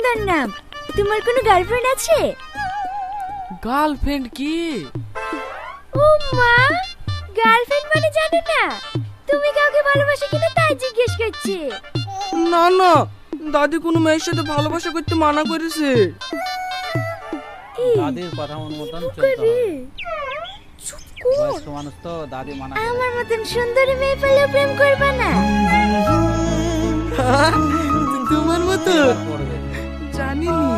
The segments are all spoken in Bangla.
সুন্দর নাম। তোমার কোনো গার্লফ্রেন্ড আছে? গার্লফ্রেন্ড কি? ও মা, গার্লফ্রেন্ড মানে জানো না? তুমি কাউকে ভালোবাসো কিনা তাই জিজ্ঞেস করছি। না না, দাদি কোনো মেয়ের সাথে ভালোবাসা করতে মানা করেছে। দাদির কথা মতন চলতে হবে। চুপ কর। বয়স্ক মানুষ তো, দাদি মানা করে। আমার মতন সুন্দরী মেয়ে পেলে প্রেম করবে না? তোমার মতো এবার করবে। জানিনি।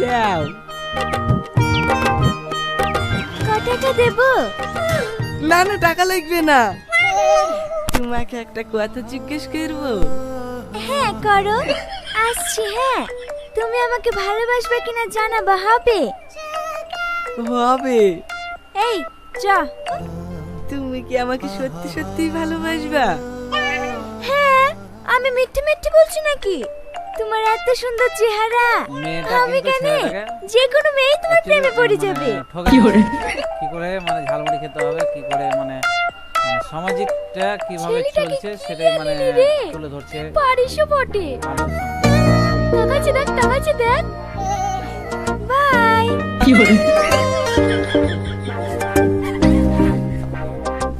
ল্যাও। কত টাকা দেবো? না না, টাকা লাগবে না। তোমাকে একটা কথা জিজ্ঞেস করবো? হ্যাঁ করো, আসছি। হ্যাঁ, তুমি আমাকে ভালোবাসবে কিনা জানাবা হবে? হবে। এই যা। তুমি কি আমাকে সত্যি সত্যি ভালোবাসবা? হ্যাঁ, আমি মিথ্যে মিথ্যে বলছি নাকি? তোমার এত সুন্দর চেহারা, মেয়েটা আমি কিন্তু কেন, ছেলেটাকে যে কোনো মেয়ে তোমার প্রেমে পড়ে যাবে। কি করে মানে ঝালমুড়ি খেতে হবে, কি করে মানে সামাজিকটা কিভাবে ছেলেটাকে চলছে কি সেটাই মানে জানি রে? তুলে ধরছে। পারিসও বটে। তাকাচ্ছে দেখ, তাকাচ্ছে দেখ। বাই।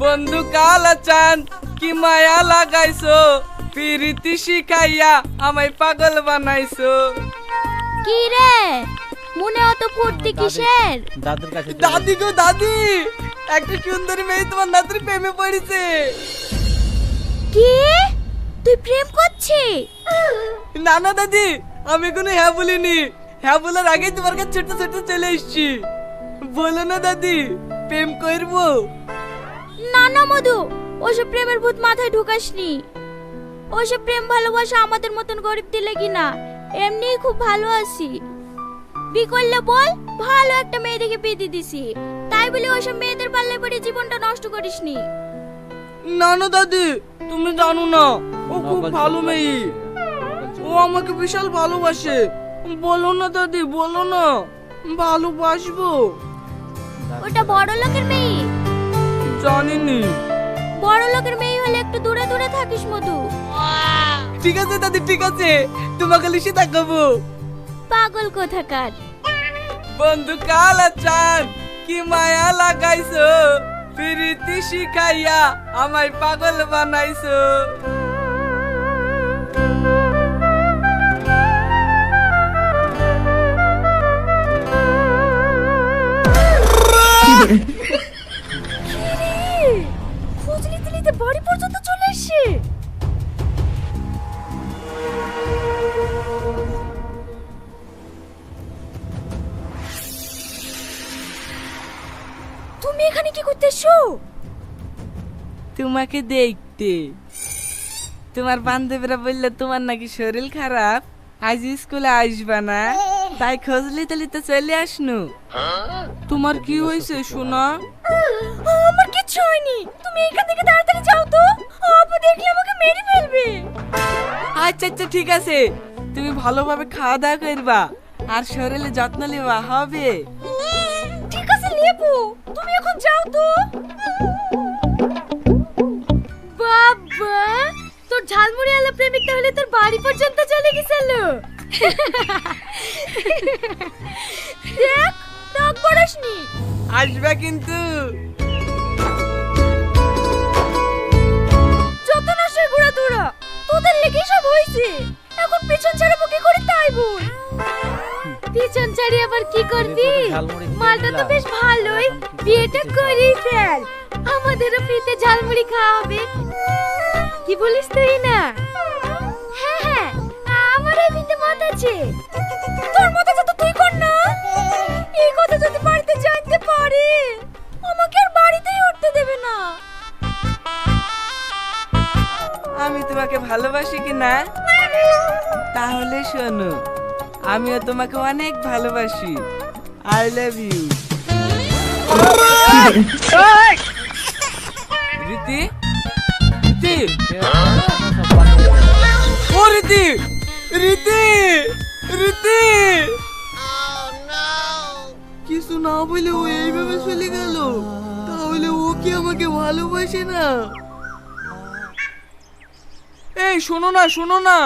বন্ধু কালা চান কি মায়া লাগাইছো, প্রীতি শিখাইয়া আমায় পাগল বানাইছো। কি রে, মনে অত ফুর্তি কিসের? দাদুর কাছে চলে দাদি গো দাদি, একটা সুন্দরী মেয়ে তোমার নাতির প্রেমে পড়েছে। কি, তুই প্রেম করছিস? না না দাদি, আমি কোনো হ্যাঁ বলিনি। হ্যাঁ বলার আগে তোমার কাছে ছোট ছোট চলে এসছি। বলো না দাদি, প্রেম করবো? না না মধু, ওসব প্রেমের ভূত মাথায় ঢুকাসনি। ওসব প্রেম ভালোবাসা আমাদের মতন গরিবদের লাগি না, এমনিই খুব ভালো আছি। বি করলে বল, ভালো একটা মেয়ে দেখে বিয়ে দিয়ে দিছি, তাই বলে ওসব মেয়েদের পাল্লে পড়ে জীবনটা নষ্ট করিসনি। না না দাদি, তুমি জানো না, ও খুব নকল ভালো চুপ মেয়ে। করছে। ও আমাকে বিশাল ভালোবাসে। বলো না দাদি, বলো না, ভালোবাসবো। ওটা বড় লোকের মেয়ে। জানিনি। বড় লোকের মেয়ে হলে একটু দূরে দূরে থাকিস মধু। ঠিক আছে দাদি, ঠিক আছে, তোমাকে লিখে দেখাবো। পাগল কোথাকার। বন্ধু কালা চান কি মায়া লাগাইছো, প্রীতি শিখাইয়া আমায় পাগল বানাইছো। খুঁজলি দিলিতে বাড়ি পর্যন্ত চলে এসে। তুমি এখানে কি করতেছো? তোমাকে দেখতে। তোমার বান্ধবীরা বললো তোমার নাকি শরীর খারাপ, আজ স্কুলে আসবা না, তাই খোঁজ লিতে লিতে চলে আসনু। তোমার কি হয়েছে সোনা? আমার কিচ্ছু হয়নি, তুমি এখান থেকে তাড়াতাড়ি যাও তো, আপু দেখলে আমাকে মেরে ফেলবে। আচ্ছা আচ্ছা ঠিক আছে, তুমি ভালোভাবে খাওয়া দাওয়া করবা আর শরীরে যত্ন নেওয়া হবে। ঠিক আছে লেবু, তুমি এখন যাও তো। বাবা, তোর ঝালমুড়ি আলা প্রেমিক তাহলে তোর বাড়ি পর্যন্ত চলে গেছিল। দেখ, রাগ করিসনি। আসবা কিন্তু। যত নষ্টের ঘোড়া তোরা, তোদের লেগে সব হয়েছে। এখন পেছন ছাড়াবো কি করে তাই বল। পেছন ছাড়ি আবার কি করবি? মালটা তো বেশ ভালোই, বিয়েটা করেই ফেল, আমাদেরও ফ্রিতে ঝালমুড়ি খাওয়া হবে। কি বলিস তুই না? হ্যাঁ হ্যাঁ, আমার এই বিতে মত আছে। তোর মত আছে তো তুই কর না। এই কথা যদি বাড়িতে জানতে পারে, আমাকে আর বাড়িতেই উঠতে দেবে না। আমি তোমাকে ভালোবাসি কি না? তাহলে শোনো, আমিও তোমাকে অনেক ভালোবাসি। I love you. রীতি, রীতি, রীতি রীতি রীতি কিছু না বলে ও এইভাবে চলে গেল, তাহলে ও কি আমাকে ভালোবাসে না? এই শোনো না, শোনো না,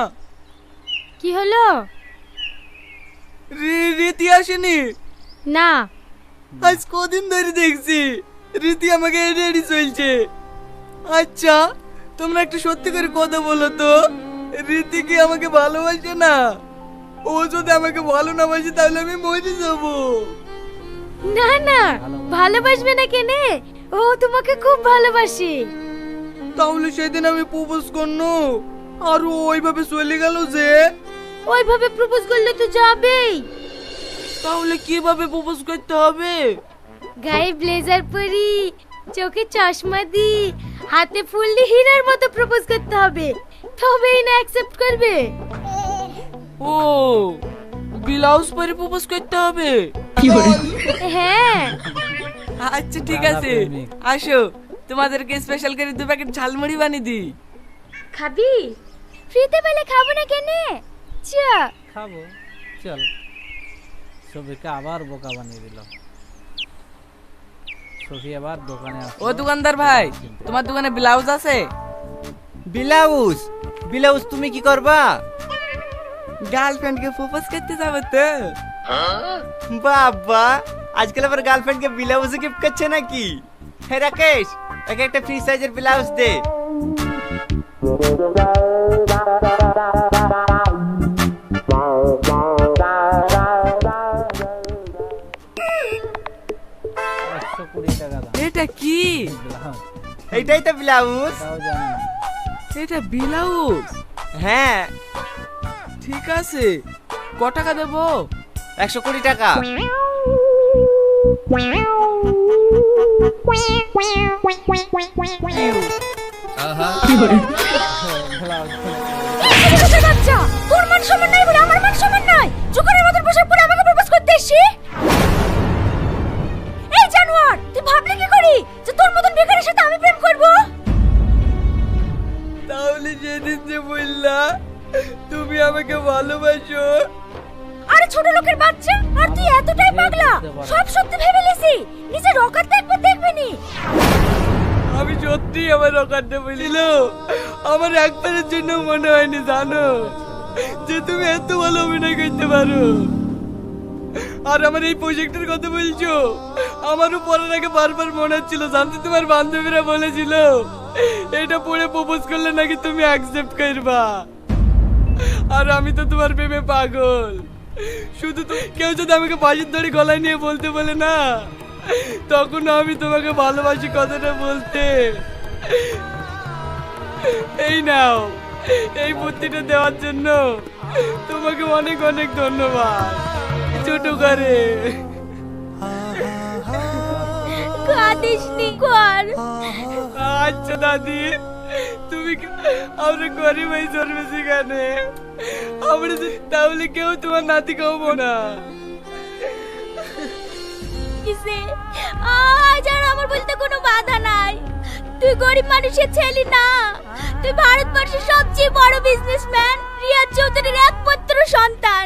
কি হলো? রীতি আসেনি না। আজ কদিন ধরে দেখছি রীতি আমাকে এড়ে এড়ে চলছে। আচ্ছা তোমরা একটু সত্যি করে কথা বলো তো, রীতি কি আমাকে ভালোবাসে না? ও যদি আমাকে ভালো না বাসে তাহলে আমি মরে যাবো। না না, ভালোবাসবে না কেনে, ও তোমাকে খুব ভালোবাসে। তাহলে সেদিন আমি প্রপোজ করনো আর ও ওইভাবে চলে গেল যে? ওইভাবে প্রপোজ করলে তো যাবেই। তাহলে কিভাবে প্রপোজ করতে হবে? গায়ে ব্লেজার পরি, চোখে চশমা দি, হাতে ফুল দিয়ে হীরার মতো প্রপোজ করতে হবে, তবেই না অ্যাকসেপ্ট করবে। ও ব্লাউজ পরে প্রপোজ করতে হবে? হ্যাঁ। আচ্ছা ঠিক আছে, আসো তোমাদেরকে স্পেশাল করে 2 প্যাকেট ঝালমুড়ি বানিয়ে দিই। খাবি? ফ্রিতে পেলে খাবো না কেনে, চা। খাবো, চল। সবিকে আবার বোকা বানিয়ে দিল। সফি আবার দোকানে আসলো। ও দোকানদার ভাই, তোমার দোকানে ব্লাউজ আছে? ব্লাউজ? ব্লাউজ তুমি কি করবা? গার্লফ্রেন্ডকে প্রপোজ করতে যাবে তো? বাবা, আজকাল আবার গার্লফ্রেন্ডকে ব্লাউজ গিফট করছে নাকি? হে রাকেশ, একে একটা ফ্রি সাইজের ব্লাউজ দে। টাকা দাম এটা কি? ব্লাউজ। এইটাই তো ব্লাউজ। তাও জানি না। এটা ব্লাউজ? হ্যাঁ। ঠিক আছে, ক টাকা দেবো? 120 টাকা। বাচ্চা, তোর মান সম্মান নাই বলে আমার মান সম্মান নাই, জোকারের মতন পোশাক পরে আমাকে প্রপোজ করতে এসছি? এই জানোয়ার, তুই ভাবলি কি করি যে তোর মতন বেকারের সাথে আমি প্রেম করব? তাহলে যেদিন যে বললা তুমি আমাকে ভালোবাসো। আরে ছোট লোকের বাচ্চা, আর তুই এতটাই পাগলা, সব সত্যি ভেবে লিসি, নিজের রকাত একবার দেখবি নি? আমি সত্যি আমার রকারটা বলিল, আমার একবারের জন্য মনে হয়নি জানো যে তুমি এত ভালো অভিনয় করতে পারো। আর আমার এই প্রজেক্টের কথা বলছো, আমারও পড়ার আগে বারবার মনে হচ্ছিল, জানতে তোমার বান্ধবীরা বলেছিল এটা পড়ে প্রপোজ করলে নাকি তুমি অ্যাকসেপ্ট করবা। আর আমি তো তোমার প্রেমে পাগল। শুধু তো কেউ যদি আমাকে বাজির ধরে গলায় নিয়ে বলতে বলে না, তখন আমি তোমাকে ভালোবাসি কথাটা বলতে। এই নাও, এই বুদ্ধিটা দেওয়ার জন্য তোমাকে অনেক অনেক ধন্যবাদ ছোট করে। কাঁদিসনি কর। আচ্ছা দাদি, তুমি আমরা গরিব হয়ে জন্মে সেখানে, আমরা তাহলে কেউ তোমার নাতি খাবো না। কিসে আজ আর আমার বলতে কোনো বাধা নাই। তুই গরিব মানুষের ছেলে না, তুই ভারতবর্ষের সবচেয়ে বড় বিজনেসম্যান রিয়াজ চৌধুরীর একমাত্র সন্তান।